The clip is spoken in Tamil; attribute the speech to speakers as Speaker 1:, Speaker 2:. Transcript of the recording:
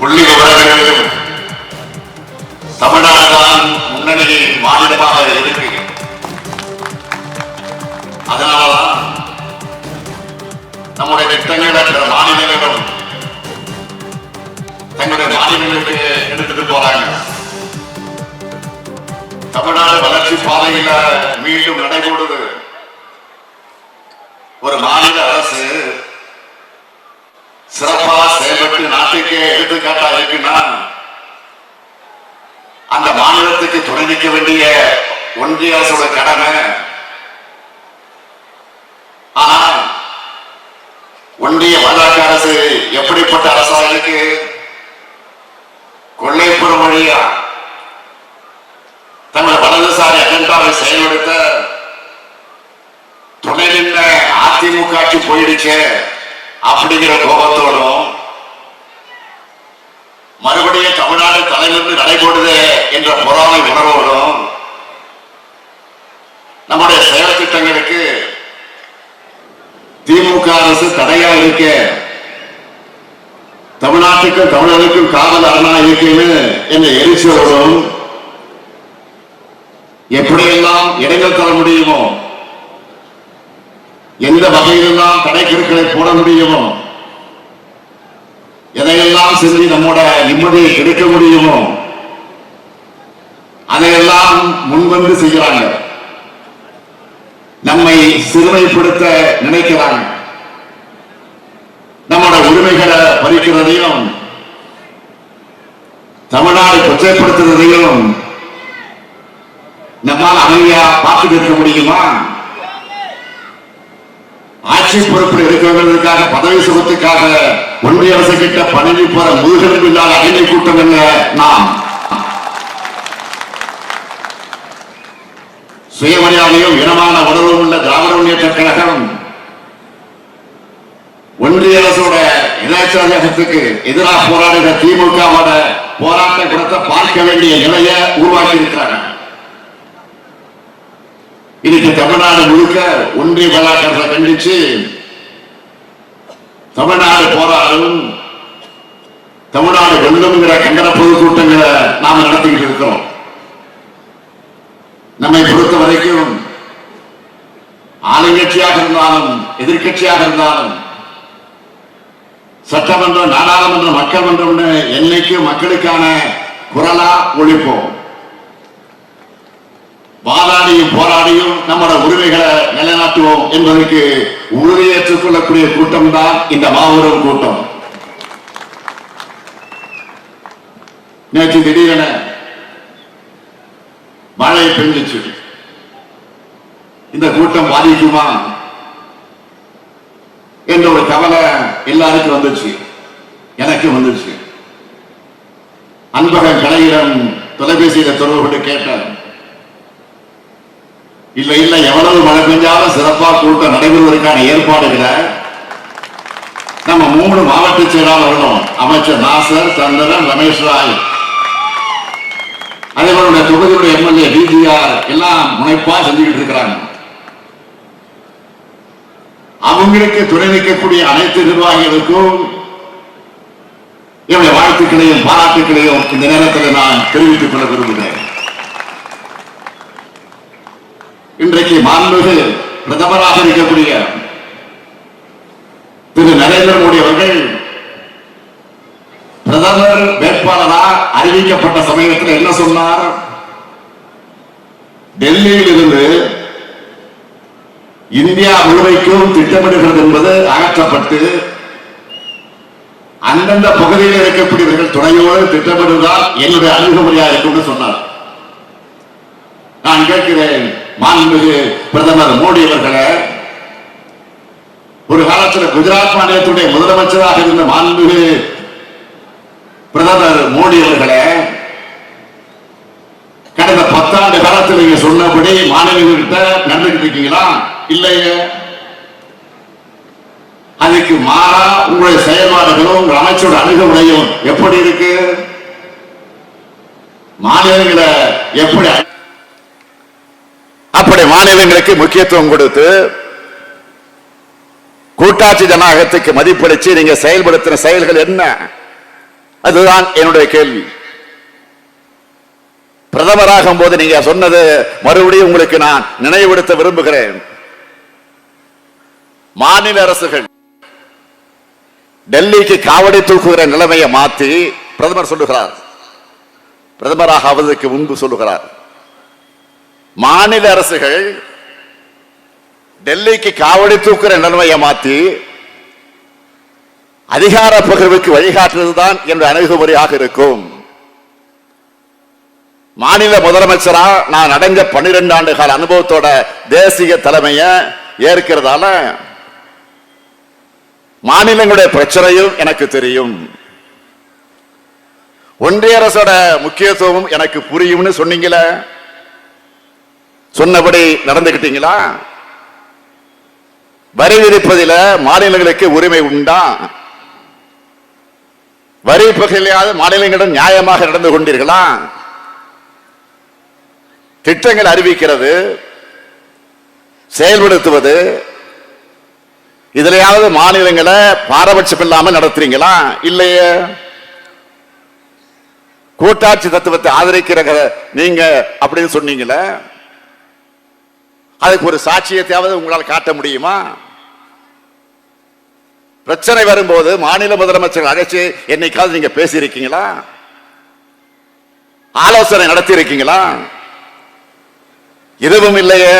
Speaker 1: புள்ளி விவரங்களிலும் தமிழ்நாடுதான் முன்னணியின் மாநிலமாக இருக்கு. அதனாலதான் நம்முடைய திட்டங்கள் மாநிலங்களும் தங்களுடைய மாநிலங்களுக்கு எடுத்துட்டு போறாங்க. தமிழ்நாடு வளர்ச்சி பாதையில மீண்டும் நடைபோடுது. ஒரு மாநில அரசு சிறப்பா செயல்பட்டு நாட்டுக்கே எடுத்துக்காட்டா இருக்குன்னா அந்த மாநிலத்துக்கு துணை நிற்க வேண்டிய ஒன்றிய அரசோட கடமை. ஆனா ஒன்றிய பாஜக அரசு எப்படிப்பட்ட அரசா இருக்கு? கொள்ளைப்புற வழியா தங்கள் வலதுசாரி அஜெண்டாவை செயல்படுத்த துணை நின்ற அதிமுக ஆட்சி போயிடுச்சு அப்படிங்கிற கோபத்தோடும் மறுபடியும் தமிழ்நாடு தலைநின்று நடைபோடுது என்ற பொறாமை உணர்வோடும் நம்முடைய செயல் திட்டங்களுக்கு திமுக அரசு தடையா இருக்க, தமிழ்நாட்டுக்கும் தமிழர்களுக்கும் காவல் அரணா இருக்குன்னு என்ற எரிச்சலோடும் எப்படியெல்லாம் இடங்கள் தர முடியுமோ, எந்த வகையிலெல்லாம் தடை கருக்களை போட முடியுமோ, எதையெல்லாம் செஞ்சு நம்மோட நிம்மதியை கெடுக்க முடியுமோ அதையெல்லாம் முன்வந்து செய்கிறாங்க. நம்மை சிறுமைப்படுத்த நினைக்கிறாங்க. நம்மோட உரிமைகளை பறிக்கிறதையும் தமிழ்நாடு கொச்சைப்படுத்துறதையும் நம்மால் அமைதியா பார்த்து இருக்க முடியுமா? ஆட்சி பொறுப்பில் இருக்கிறவர்களுக்காக பதவி சுகத்துக்காக ஒன்றிய அரசு கிட்ட பணிவு பெற முதுகெலும்பு இல்லாத அடிமை கூட்டம் என்ன நாம்? சுயமரியாதையும் இனமான உணர்வும் உள்ள திராவிட முன்னேற்ற கழகம் ஒன்றிய அரசோட இனச்சாதியத்துக்கு எதிராக போராடுகிற திமுகவோட போராட்ட குணத்தை பார்க்க வேண்டிய நிலையை உருவாக்கி இருக்கிறாங்க. இன்னைக்கு தமிழ்நாடு முழுக்க ஒன்றிய பாஜக கண்டிச்சு தமிழ்நாடு போராடும், தமிழ்நாடு வெல்லும்ங்கிற கண்டன பொதுக்கூட்டங்களை நாம நடத்திக்கிட்டு இருக்கிறோம். நம்மை பொறுத்த வரைக்கும் ஆளுங்கட்சியாக இருந்தாலும் எதிர்கட்சியாக இருந்தாலும் சட்டமன்றம், நாடாளுமன்றம், மக்கள் மன்றம்னு என்னைக்கு மக்களுக்கான குரலா ஒழிப்போம். வாதாடியும் போராடியும் நம்மளோட உரிமைகளை நிலைநாட்டுவோம் என்பதற்கு உறுதியேற்றுக் கொள்ளக்கூடிய கூட்டம் தான் இந்த மாபெரும் கூட்டம். நேற்று திடீரென மழை பெஞ்சிச்சு. இந்த கூட்டம் பாதிக்குமா என்ற ஒரு கவலை எல்லாருக்கும் வந்துச்சு, எனக்கு வந்துச்சு. அன்பகன் கலையிடம் தொலைபேசியில தொடர்பு கொண்டு கேட்டார். இல்ல இல்ல, எவ்வளவு மழை பெஞ்சாலும் சிறப்பா கூட்டம் நடைபெறுவதற்கான ஏற்பாடுகளை நம்ம 3 மாவட்ட செயலாளர்களும் அமைச்சர் நாசர், சந்திரன், ரமேஷ் ராய், அதே போல தொகுதியுடைய எம்எல்ஏ டிஜிஆர் எல்லாம் முனைப்பா செஞ்சுக்கிட்டு இருக்கிறாங்க. அவங்களுக்கு துணை நிற்கக்கூடிய அனைத்து நிர்வாகிகளுக்கும் என்னுடைய வாழ்த்துக்களையும் பாராட்டுக்களையும் இந்த நேரத்தில் நான் தெரிவித்துக் கொள்ள விரும்புகிறேன். இன்றைக்கு மாண்புமிகு பிரதமராக இருக்கக்கூடிய திரு நரேந்திர மோடி அவர்கள் பிரதமர் வேட்பாளராக அறிவிக்கப்பட்ட சமயத்தில் என்ன சொன்னார்? டெல்லியில் இருந்து இந்தியா முழுமைக்கும் திட்டமிடுகிறது என்பது அகற்றப்பட்டு அந்தந்த பகுதியில் இருக்கக்கூடியவர்கள் துணையோடு திட்டமிடுவதால் என்னுடைய அணுகுமுறையா இருக்கும் சொன்னார். நான் கேட்கிறேன், மாண்புமிகு பிரதமர் மோடி அவர்களே, ஒரு காலத்தில் குஜராத் மாநிலத்துடைய முதலமைச்சராக இருந்த மாண்புமிகு பிரதமர் மோடி அவர்களே, கடந்த 10 ஆண்டு காலத்தில் நீங்க சொன்னபடி மாநிலங்கள்கிட்ட நடந்துகிட்டு இருக்கீங்களா? இல்லையே. அதுக்கு மாறா உங்களுடைய செயல்பாடுகளும் உங்கள் அமைச்சரோட அணுகுமுறையும் எப்படி இருக்கு? மாநிலங்களை எப்படி அப்படி மாநிலங்களுக்கு முக்கியத்துவம் கொடுத்து கூட்டாட்சி ஜனநாயகத்துக்கு மதிப்பளிச்சு நீங்க செயல்படுத்தின செயல்கள் என்ன?
Speaker 2: அதுதான் என்னுடைய கேள்வி. பிரதமராகும் போது நீங்க சொன்னது மறுபடியும் உங்களுக்கு நான் நினைவுபடுத்த விரும்புகிறேன். மாநில அரசுகள் டெல்லிக்கு காவடி தூக்குகிற நிலைமையை மாற்றி பிரதமர் சொல்லுகிறார், பிரதமராக ஆவதற்கு முன்பு சொல்லுகிறார், மாநில அரசுகள் டெல்லிக்கு காவடி தூக்குகிற நிலைமையை மாற்றி அதிகார பகிர்வுக்கு வழிகாட்டுவதுதான் என்ற அணுகுமுறையாக இருக்கும். மாநில முதலமைச்சரா நான் அடைஞ்ச 12 ஆண்டு கால அனுபவத்தோட தேசிய தலைமையை ஏற்கிறதால மாநிலங்களுடைய பிரச்சனையும் எனக்கு தெரியும், ஒன்றிய அரசோட முக்கியத்துவம் எனக்கு புரியும்னு சொன்னீங்களே, சொன்னபடி நடந்துகிட்டீங்களா? வரி விதிப்பதில் மாநிலங்களுக்கு உரிமை உண்டா? வரி பகிர்லையாவது மாநிலங்களிடம் நியாயமாக நடந்து கொண்டீர்களா? திட்டங்கள் அறிவிக்கிறது, செயல்படுத்துவது, இதுலயாவது மாநிலங்களை பாரபட்சம் இல்லாமல் நடத்துறீங்களா? இல்லையே. கூட்டாட்சி தத்துவத்தை ஆதரிக்கிற நீங்க அப்படின்னு சொன்னீங்களே, அதுக்கு ஒரு சாட்சியத்தையாவது உங்களால் காட்ட முடியுமா? பிரச்சனை வரும்போது மாநில முதலமைச்சர் அழைச்சு என்னைக்காவது நீங்க பேசியிருக்கீங்களா? ஆலோசனை நடத்தி இருக்கீங்களா? எதுவும் இல்லையே.